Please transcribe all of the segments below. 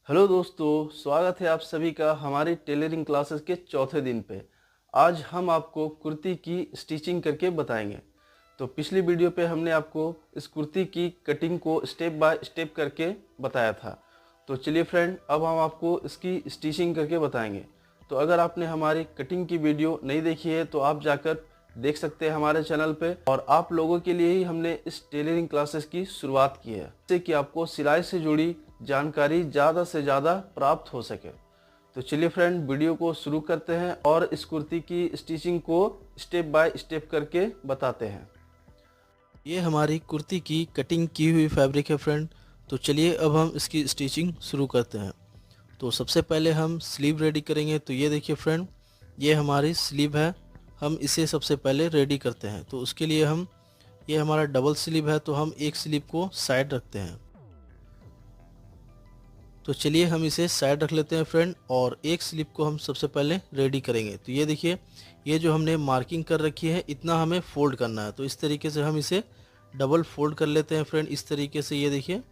Hello दोस्तों, स्वागत है आप सभी का हमारी टेलरिंग क्लासेस के चौथे दिन पे। आज हम आपको कुर्ती की स्टिचिंग करके बताएंगे। तो पिछली वीडियो पे हमने आपको इस कुर्ती की कटिंग को स्टेप बाय स्टेप करके बताया था। तो चलिए फ्रेंड, अब हम आपको इसकी स्टिचिंग करके बताएंगे। तो अगर आपने हमारी कटिंग की वीडियो नहीं देखी है तो आप जाकर देख सकते हैं हमारे चैनल पे। और आप लोगों के लिए ही हमने इस टेलरिंग क्लासेस की शुरुआत की है, जिससे कि आपको सिलाई से जुड़ी जानकारी ज़्यादा से ज़्यादा प्राप्त हो सके। तो चलिए फ्रेंड, वीडियो को शुरू करते हैं और इस कुर्ती की स्टिचिंग को स्टेप बाय स्टेप करके बताते हैं। ये हमारी कुर्ती की कटिंग की हुई फैब्रिक है फ्रेंड। तो चलिए अब हम इसकी स्टिचिंग शुरू करते हैं। तो सबसे पहले हम स्लीव रेडी करेंगे। तो ये देखिए फ्रेंड, ये हमारी स्लीव है। हम इसे सबसे पहले रेडी करते हैं। तो उसके लिए ये हमारा डबल स्लीव है, तो हम एक स्लीव को साइड रखते हैं। तो चलिए हम इसे साइड रख लेते हैं फ्रेंड, और एक स्लीव को हम सबसे पहले रेडी करेंगे। तो ये देखिए, ये जो हमने मार्किंग कर रखी है, इतना हमें फोल्ड करना है। तो इस तरीके से हम इसे डबल फोल्ड कर लेते हैं फ्रेंड। इस तरीके से ये देखिए,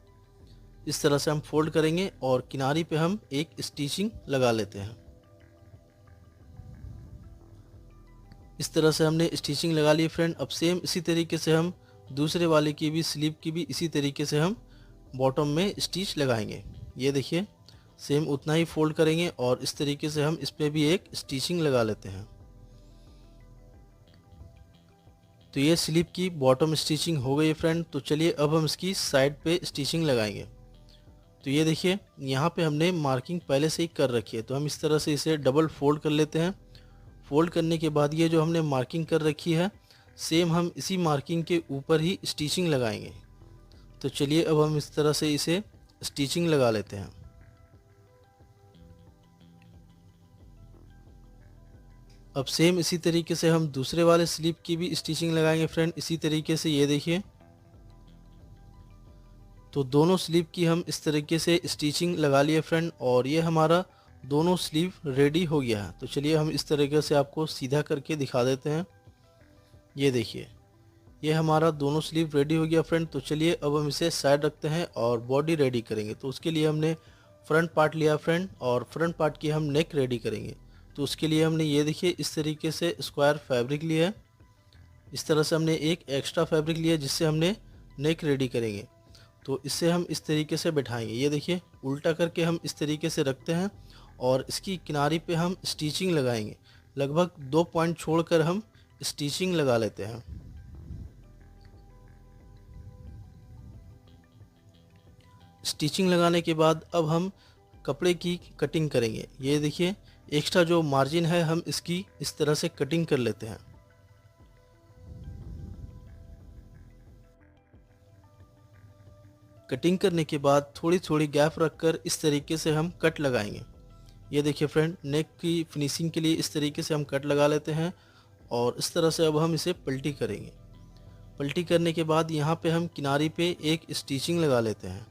इस तरह से हम फोल्ड करेंगे और किनारी पे हम एक स्टिचिंग लगा लेते हैं। इस तरह से हमने स्टिचिंग लगा ली फ्रेंड। अब सेम इसी तरीके से हम दूसरे वाले की भी, स्लीव की भी इसी तरीके से हम बॉटम में स्टिच लगाएंगे। ये देखिए, सेम उतना ही फोल्ड करेंगे और इस तरीके से हम इस पर भी एक स्टिचिंग लगा लेते हैं। तो ये स्लीव की बॉटम स्टिचिंग हो गई फ्रेंड। तो चलिए अब हम इसकी साइड पे स्टिचिंग लगाएंगे। तो ये देखिए, यहाँ पे हमने मार्किंग पहले से ही कर रखी है, तो हम इस तरह से इसे डबल फोल्ड कर लेते हैं। फोल्ड करने के बाद ये जो हमने मार्किंग कर रखी है, सेम हम इसी मार्किंग के ऊपर ही स्टिचिंग लगाएंगे। तो चलिए अब हम इस तरह से इसे स्टिचिंग लगा लेते हैं। अब सेम इसी तरीके से हम दूसरे वाले स्लीव की भी स्टिचिंग लगाएंगे फ्रेंड। इसी तरीके से ये देखिए, तो दोनों स्लीव की हम इस तरीके से स्टिचिंग लगा लिए फ्रेंड, और ये हमारा दोनों स्लीव रेडी हो गया है। तो चलिए हम इस तरीके से आपको सीधा करके दिखा देते हैं। ये देखिए, ये हमारा दोनों स्लीव रेडी हो गया फ्रेंड। तो चलिए अब हम इसे साइड रखते हैं और बॉडी रेडी करेंगे। तो उसके लिए हमने फ्रंट पार्ट लिया फ्रेंड, और फ्रंट पार्ट की हम नेक रेडी करेंगे। तो उसके लिए हमने ये देखिए इस तरीके से स्क्वायर फैब्रिक लिया है। इस तरह से हमने एक एक्स्ट्रा फैब्रिक लिया जिससे हमने नेक रेडी करेंगे। तो इससे हम इस तरीके से बैठाएंगे। ये देखिए, उल्टा करके हम इस तरीके से रखते हैं और इसकी किनारी पे हम स्टिचिंग लगाएंगे। लगभग 2 पॉइंट छोड़कर हम स्टिचिंग लगा लेते हैं। स्टिचिंग लगाने के बाद अब हम कपड़े की कटिंग करेंगे। ये देखिए, एक्स्ट्रा जो मार्जिन है हम इसकी इस तरह से कटिंग कर लेते हैं। कटिंग करने के बाद थोड़ी थोड़ी गैप रखकर इस तरीके से हम कट लगाएंगे। ये देखिए फ्रेंड, नेक की फिनिशिंग के लिए इस तरीके से हम कट लगा लेते हैं, और इस तरह से अब हम इसे पलटी करेंगे। पलटी करने के बाद यहाँ पे हम किनारी पे एक स्टिचिंग लगा लेते हैं।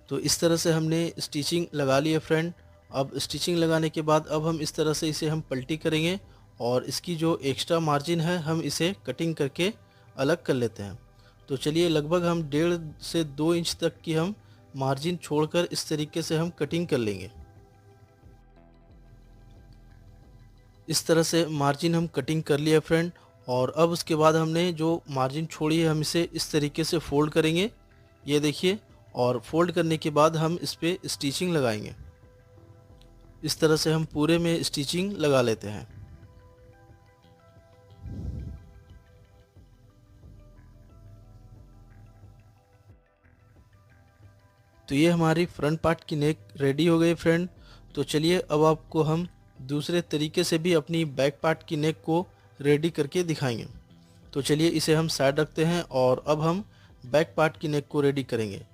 तो इस तरह से हमने स्टिचिंग लगा ली है फ्रेंड। अब स्टिचिंग लगाने के बाद अब हम इस तरह से इसे हम पलटी करेंगे, और इसकी जो एक्स्ट्रा मार्जिन है हम इसे कटिंग करके अलग कर लेते हैं। तो चलिए, लगभग हम 1.5 से 2 इंच तक की हम मार्जिन छोड़कर इस तरीके से हम कटिंग कर लेंगे। इस तरह से मार्जिन हम कटिंग कर लिया फ्रेंड, और अब उसके बाद हमने जो मार्जिन छोड़ी है हम इसे इस तरीके से फोल्ड करेंगे। ये देखिए, और फोल्ड करने के बाद हम इस पे स्टिचिंग लगाएंगे। इस तरह से हम पूरे में स्टिचिंग लगा लेते हैं। तो ये हमारी फ्रंट पार्ट की नेक रेडी हो गई फ्रेंड। तो चलिए अब आपको हम दूसरे तरीके से भी अपनी बैक पार्ट की नेक को रेडी करके दिखाएंगे। तो चलिए इसे हम साइड रखते हैं, और अब हम बैक पार्ट की नेक को रेडी करेंगे।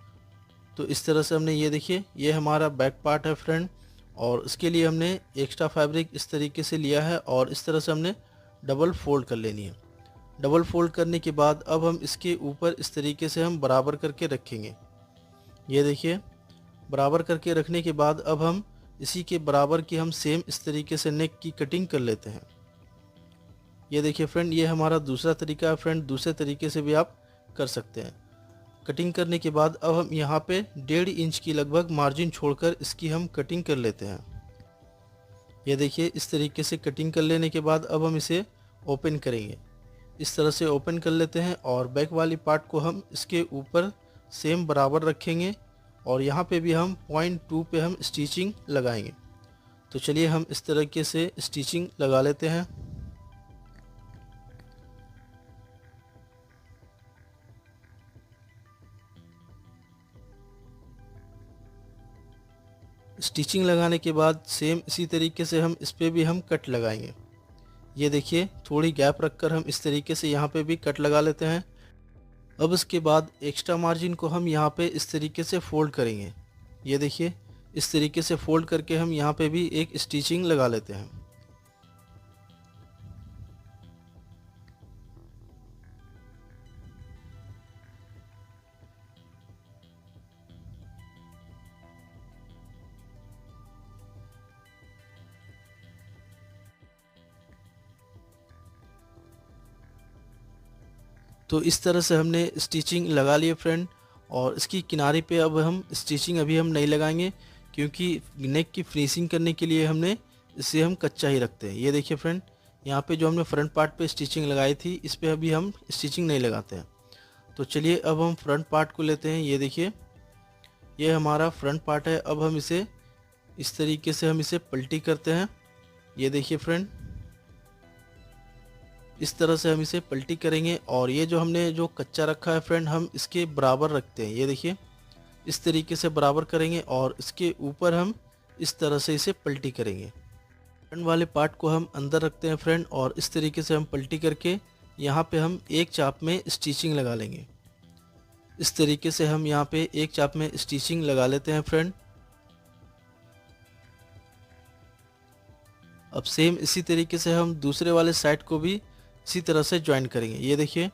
तो इस तरह से हमने, ये देखिए, ये हमारा बैक पार्ट है फ्रेंड, और इसके लिए हमने एक्स्ट्रा फैब्रिक इस तरीके से लिया है, और इस तरह से हमने डबल फोल्ड कर लेनी है। डबल फोल्ड करने के बाद अब हम इसके ऊपर इस तरीके से हम बराबर करके रखेंगे। ये देखिए, बराबर करके रखने के बाद अब हम इसी के बराबर की हम सेम इस तरीके से नेक की कटिंग कर लेते हैं। ये देखिए फ्रेंड, ये हमारा दूसरा तरीका है फ्रेंड। दूसरे तरीके से भी आप कर सकते हैं। कटिंग करने के बाद अब हम यहाँ पे 1.5 इंच की लगभग मार्जिन छोड़कर इसकी हम कटिंग कर लेते हैं। ये देखिए, इस तरीके से कटिंग कर लेने के बाद अब हम इसे ओपन करेंगे। इस तरह से ओपन कर लेते हैं और बैक वाली पार्ट को हम इसके ऊपर सेम बराबर रखेंगे और यहाँ पे भी हम 0.2 पे हम स्टिचिंग लगाएंगे। तो चलिए हम इस तरीके से स्टिचिंग लगा लेते हैं। स्टिचिंग लगाने के बाद सेम इसी तरीके से हम इस पे भी हम कट लगाएंगे। ये देखिए, थोड़ी गैप रखकर हम इस तरीके से यहाँ पे भी कट लगा लेते हैं। अब इसके बाद एक्स्ट्रा मार्जिन को हम यहाँ पे इस तरीके से फोल्ड करेंगे। ये देखिए, इस तरीके से फोल्ड करके हम यहाँ पे भी एक स्टिचिंग लगा लेते हैं। तो इस तरह से हमने स्टिचिंग लगा लिए फ्रेंड। और इसकी किनारे पे अब हम स्टिचिंग अभी हम नहीं लगाएंगे, क्योंकि नेक की फिनिशिंग करने के लिए हमने इसे हम कच्चा ही रखते हैं। ये देखिए फ्रेंड, यहाँ पे जो हमने फ्रंट पार्ट पे स्टिचिंग लगाई थी, इस पे अभी हम स्टिचिंग नहीं लगाते हैं। तो चलिए अब हम फ्रंट पार्ट को लेते हैं। ये देखिए, ये हमारा फ्रंट पार्ट है। अब हम इसे इस तरीके से हम इसे पलटी करते हैं। ये देखिए फ्रेंड, इस तरह से हम इसे पलटी करेंगे और ये जो हमने जो कच्चा रखा है फ्रेंड, हम इसके बराबर रखते हैं। ये देखिए, इस तरीके से बराबर करेंगे और इसके ऊपर हम इस तरह से इसे पलटी करेंगे। फ्रंट वाले पार्ट को हम अंदर रखते हैं फ्रेंड और इस तरीके से हम पलटी करके यहाँ पे हम एक चाप में स्टिचिंग लगा लेंगे। इस तरीके से हम यहाँ पे एक चाप में स्टिचिंग लगा लेते हैं फ्रेंड। अब सेम इसी तरीके से हम दूसरे वाले साइड को भी इसी तरह से ज्वाइन करेंगे। ये देखिए,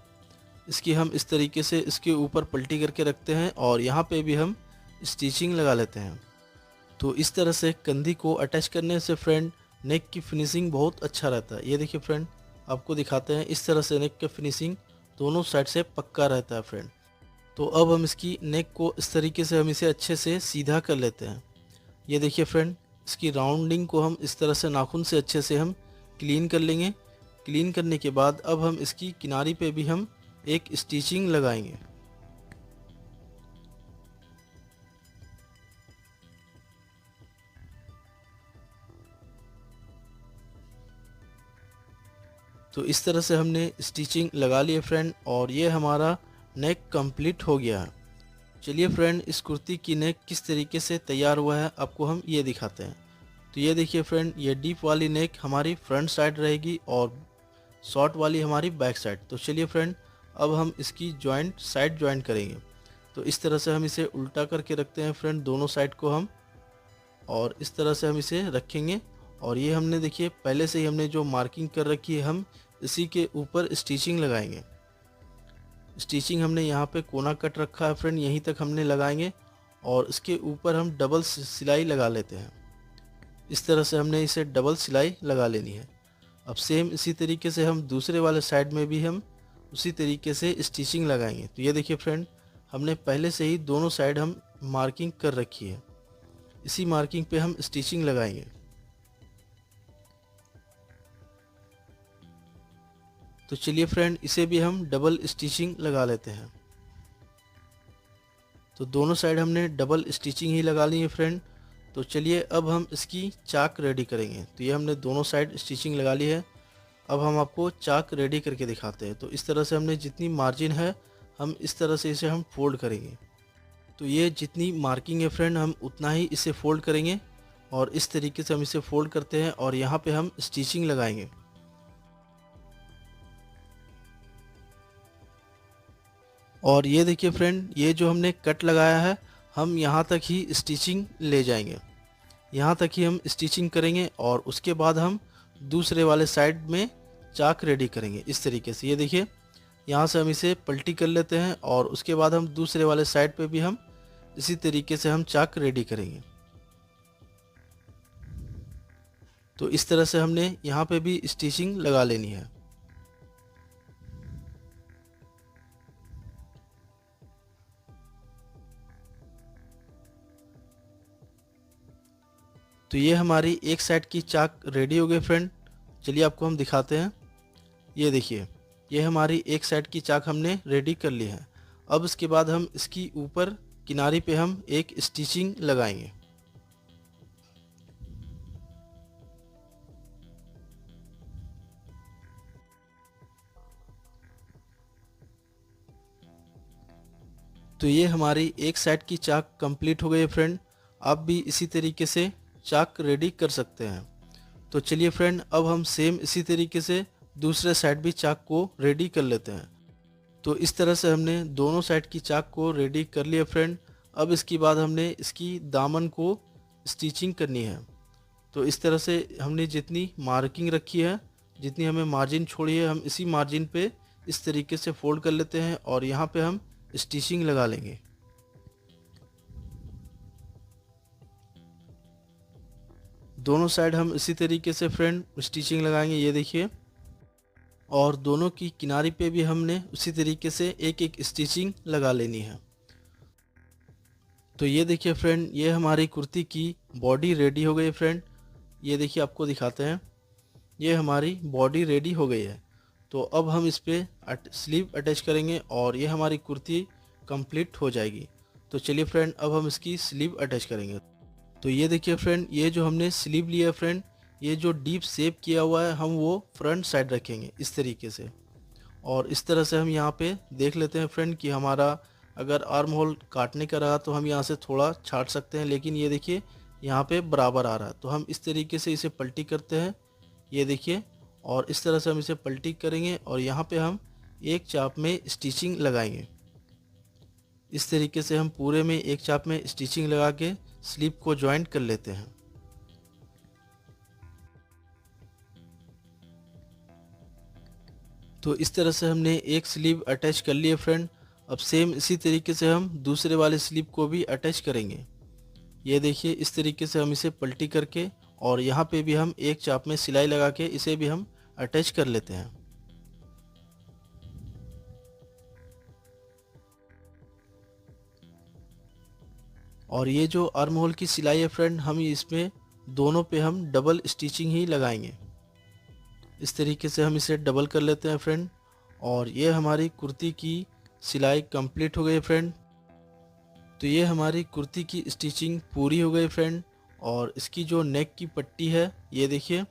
इसकी हम इस तरीके से इसके ऊपर पलटी करके रखते हैं और यहाँ पे भी हम स्टिचिंग लगा लेते हैं। तो इस तरह से कंधी को अटैच करने से फ्रेंड नेक की फिनिशिंग बहुत अच्छा रहता है। ये देखिए फ्रेंड, आपको दिखाते हैं, इस तरह से नेक का फिनिशिंग दोनों साइड से पक्का रहता है फ्रेंड। तो अब हम इसकी नेक को इस तरीके से हम इसे अच्छे से सीधा कर लेते हैं। ये देखिए फ्रेंड, इसकी राउंडिंग को हम इस तरह से नाखून से अच्छे से हम क्लीन कर लेंगे। क्लीन करने के बाद अब हम इसकी किनारी पे भी हम एक स्टिचिंग लगाएंगे। तो इस तरह से हमने स्टिचिंग लगा लिए फ्रेंड और ये हमारा नेक कंप्लीट हो गया है। चलिए फ्रेंड, इस कुर्ती की नेक किस तरीके से तैयार हुआ है आपको हम ये दिखाते हैं। तो ये देखिए फ्रेंड, ये डीप वाली नेक हमारी फ्रंट साइड रहेगी और शॉर्ट वाली हमारी बैक साइड। तो चलिए फ्रेंड, अब हम इसकी साइड ज्वाइंट करेंगे। तो इस तरह से हम इसे उल्टा करके रखते हैं फ्रेंड, दोनों साइड को हम, और इस तरह से हम इसे रखेंगे। और ये हमने देखिए पहले से ही हमने जो मार्किंग कर रखी है, हम इसी के ऊपर स्टिचिंग लगाएंगे। स्टिचिंग हमने यहाँ पे कोना कट रखा है फ्रेंड, यहीं तक हमने लगाएंगे और इसके ऊपर हम डबल सिलाई लगा लेते हैं। इस तरह से हमने इसे डबल सिलाई लगा लेनी है। अब सेम इसी तरीके से हम दूसरे वाले साइड में भी हम उसी तरीके से स्टिचिंग लगाएंगे। तो ये देखिए फ्रेंड, हमने पहले से ही दोनों साइड हम मार्किंग कर रखी है, इसी मार्किंग पे हम स्टिचिंग लगाएंगे। तो चलिए फ्रेंड, इसे भी हम डबल स्टिचिंग लगा लेते हैं। तो दोनों साइड हमने डबल स्टिचिंग ही लगा ली है फ्रेंड। तो चलिए अब हम इसकी चाक रेडी करेंगे। तो ये हमने दोनों साइड स्टिचिंग लगा ली है। अब हम आपको चाक रेडी करके दिखाते हैं। तो इस तरह से हमने जितनी मार्जिन है, हम इस तरह से इसे हम फोल्ड करेंगे। तो ये जितनी मार्किंग है फ्रेंड, हम उतना ही इसे फोल्ड करेंगे और इस तरीके से हम इसे फोल्ड करते हैं और यहाँ पे हम स्टिचिंग लगाएंगे। और ये देखिए फ्रेंड, ये जो हमने कट लगाया है, हम यहाँ तक ही स्टिचिंग ले जाएंगे, यहाँ तक ही हम स्टिचिंग करेंगे और उसके बाद हम दूसरे वाले साइड में चाक रेडी करेंगे। इस तरीके से ये देखिए, यहाँ से हम इसे पलटी कर लेते हैं और उसके बाद हम दूसरे वाले साइड पे भी हम इसी तरीके से हम चाक रेडी करेंगे। तो इस तरह से हमने यहाँ पे भी स्टिचिंग लगा लेनी है। तो ये हमारी एक साइड की चाक रेडी हो गई फ्रेंड। चलिए आपको हम दिखाते हैं। ये देखिए, ये हमारी एक साइड की चाक हमने रेडी कर ली है। अब इसके बाद हम इसकी ऊपर किनारे पे हम एक स्टिचिंग लगाएंगे। तो ये हमारी एक साइड की चाक कंप्लीट हो गई है फ्रेंड। आप भी इसी तरीके से चाक रेडी कर सकते हैं। तो चलिए फ्रेंड, अब हम सेम इसी तरीके से दूसरे साइड भी चाक को रेडी कर लेते हैं। तो इस तरह से हमने दोनों साइड की चाक को रेडी कर लिया फ्रेंड। अब इसके बाद हमने इसकी दामन को स्टिचिंग करनी है। तो इस तरह से हमने जितनी मार्किंग रखी है, जितनी हमें मार्जिन छोड़ी है, हम इसी मार्जिन पे इस तरीके से फोल्ड कर लेते हैं और यहाँ पे हम स्टिचिंग लगा लेंगे। दोनों साइड हम इसी तरीके से फ्रेंड स्टिचिंग लगाएंगे। ये देखिए, और दोनों की किनारी पे भी हमने उसी तरीके से एक एक स्टिचिंग लगा लेनी है। तो ये देखिए फ्रेंड, ये हमारी कुर्ती की बॉडी रेडी हो गई फ्रेंड। ये देखिए, आपको दिखाते हैं। ये हमारी बॉडी रेडी हो गई है। तो अब हम इस पे स्लीव अटैच करेंगे और ये हमारी कुर्ती कंप्लीट हो जाएगी। तो चलिए फ्रेंड, अब हम इसकी स्लीव अटैच करेंगे। तो ये देखिए फ्रेंड, ये जो हमने स्लीव लिया फ्रेंड, ये जो डीप शेप किया हुआ है, हम वो फ्रंट साइड रखेंगे इस तरीके से। और इस तरह से हम यहाँ पे देख लेते हैं फ्रेंड कि हमारा अगर आर्म होल काटने का रहा तो हम यहाँ से थोड़ा छाट सकते हैं, लेकिन ये देखिए यहाँ पे बराबर आ रहा है। तो हम इस तरीके से इसे पलटी करते हैं। ये देखिए, और इस तरह से हम इसे पलटी करेंगे और यहाँ पे हम एक चाप में स्टिचिंग लगाएंगे। इस तरीके से हम पूरे में एक चाप में स्टिचिंग लगा के स्लीव को ज्वाइंट कर लेते हैं। तो इस तरह से हमने एक स्लीव अटैच कर लिए फ्रेंड। अब सेम इसी तरीके से हम दूसरे वाले स्लीव को भी अटैच करेंगे। ये देखिए, इस तरीके से हम इसे पलटी करके और यहाँ पे भी हम एक चाप में सिलाई लगा के इसे भी हम अटैच कर लेते हैं। और ये जो आर्म होल की सिलाई है फ्रेंड, हम इसमें दोनों पे हम डबल स्टिचिंग ही लगाएंगे। इस तरीके से हम इसे डबल कर लेते हैं फ्रेंड। और ये हमारी कुर्ती की सिलाई कंप्लीट हो गई फ्रेंड। तो ये हमारी कुर्ती की स्टिचिंग पूरी हो गई फ्रेंड। और इसकी जो नेक की पट्टी है, ये देखिए,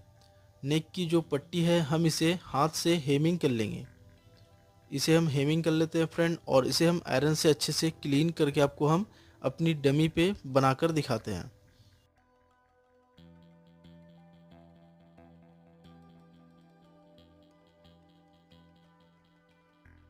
नेक की जो पट्टी है हम इसे हाथ से हेमिंग कर लेंगे। इसे हम हेमिंग कर लेते हैं फ्रेंड और इसे हम आयरन से अच्छे से क्लीन करके आपको हम अपनी डमी पे बनाकर दिखाते हैं।